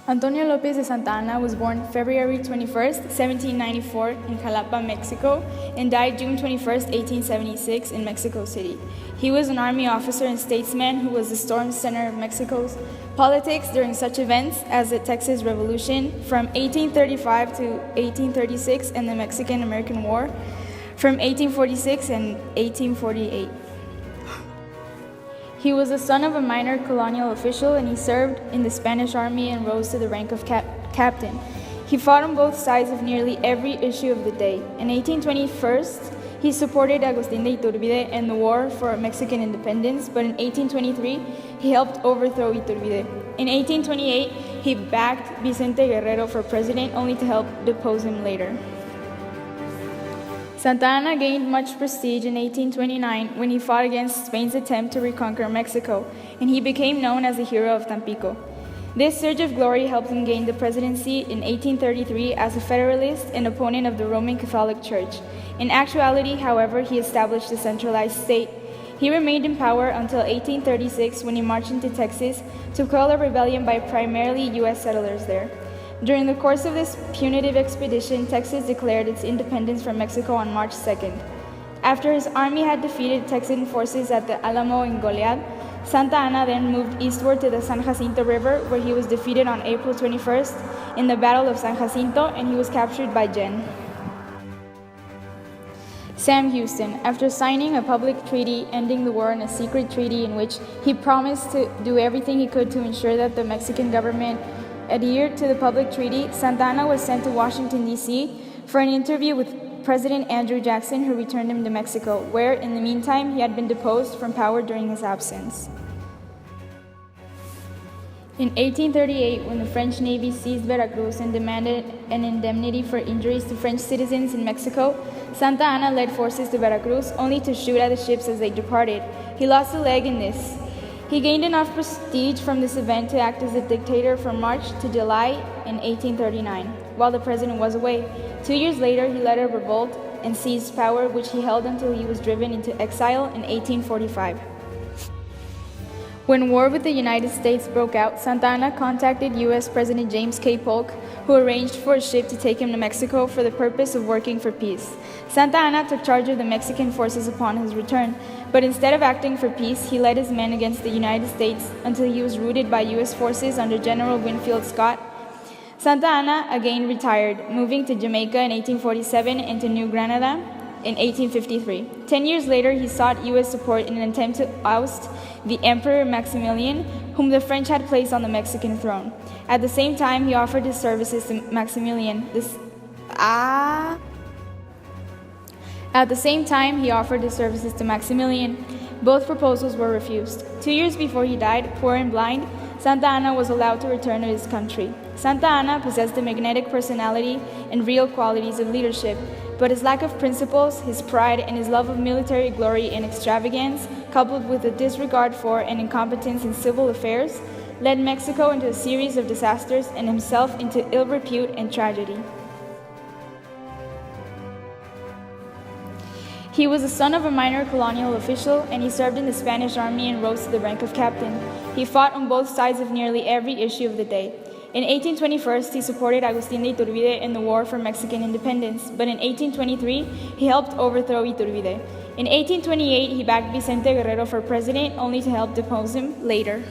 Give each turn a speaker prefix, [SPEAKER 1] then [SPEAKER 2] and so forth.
[SPEAKER 1] Antonio López de Santa Anna was born February 21st, 1794 in Jalapa, Mexico, and died June 21st, 1876 in Mexico City. He was an army officer and statesman who was the storm center of Mexico's politics during such events as the Texas Revolution from 1835 to 1836 and the Mexican-American War from 1846 and 1848. He was the son of a minor colonial official, and he served in the Spanish army and rose to the rank of captain. He fought on both sides of nearly every issue of the day. In 1821, he supported Agustín de Iturbide in the war for Mexican independence, but in 1823, he helped overthrow Iturbide. In 1828, he backed Vicente Guerrero for president, only to help depose him later. Santa Anna gained much prestige in 1829 when he fought against Spain's attempt to reconquer Mexico, and he became known as the hero of Tampico. This surge of glory helped him gain the presidency in 1833 as a Federalist and opponent of the Roman Catholic Church. In actuality, however, he established a centralized state. He remained in power until 1836 when he marched into Texas to quell a rebellion by primarily U.S. settlers there. During the course of this punitive expedition, Texas declared its independence from Mexico on March 2nd. After his army had defeated Texan forces at the Alamo and Goliad, Santa Anna then moved eastward to the San Jacinto River, where he was defeated on April 21st in the Battle of San Jacinto, and he was captured by Jen. Sam Houston, after signing a public treaty ending the war and a secret treaty in which he promised to do everything he could to ensure that the Mexican government adhered to the public treaty, Santa Anna was sent to Washington, D.C. for an interview with President Andrew Jackson, who returned him to Mexico, where, in the meantime, he had been deposed from power during his absence. In 1838, when the French Navy seized Veracruz and demanded an indemnity for injuries to French citizens in Mexico, Santa Anna led forces to Veracruz, only to shoot at the ships as they departed. He lost a leg in this. He gained enough prestige from this event to act as a dictator from March to July in 1839, while the president was away. 2 years later, he led a revolt and seized power, which he held until he was driven into exile in 1845. When war with the United States broke out, Santa Anna contacted U.S. President James K. Polk, who arranged for a ship to take him to Mexico for the purpose of working for peace. Santa Anna took charge of the Mexican forces upon his return, but instead of acting for peace, he led his men against the United States until he was routed by U.S. forces under General Winfield Scott. Santa Anna again retired, moving to Jamaica in 1847 and to New Granada in 1853. 10 years later, he sought U.S. support in an attempt to oust the Emperor Maximilian, whom the French had placed on the Mexican throne. At the same time, he offered his services to Maximilian. Both proposals were refused. 2 years before he died, poor and blind, Santa Anna was allowed to return to his country. Santa Anna possessed a magnetic personality and real qualities of leadership, but his lack of principles, his pride, and his love of military glory and extravagance, coupled with a disregard for and incompetence in civil affairs, led Mexico into a series of disasters and himself into ill repute and tragedy. He was the son of a minor colonial official, and he served in the Spanish army and rose to the rank of captain. He fought on both sides of nearly every issue of the day. In 1821, he supported Agustín de Iturbide in the war for Mexican independence, but in 1823, he helped overthrow Iturbide. In 1828, he backed Vicente Guerrero for president, only to help depose him later.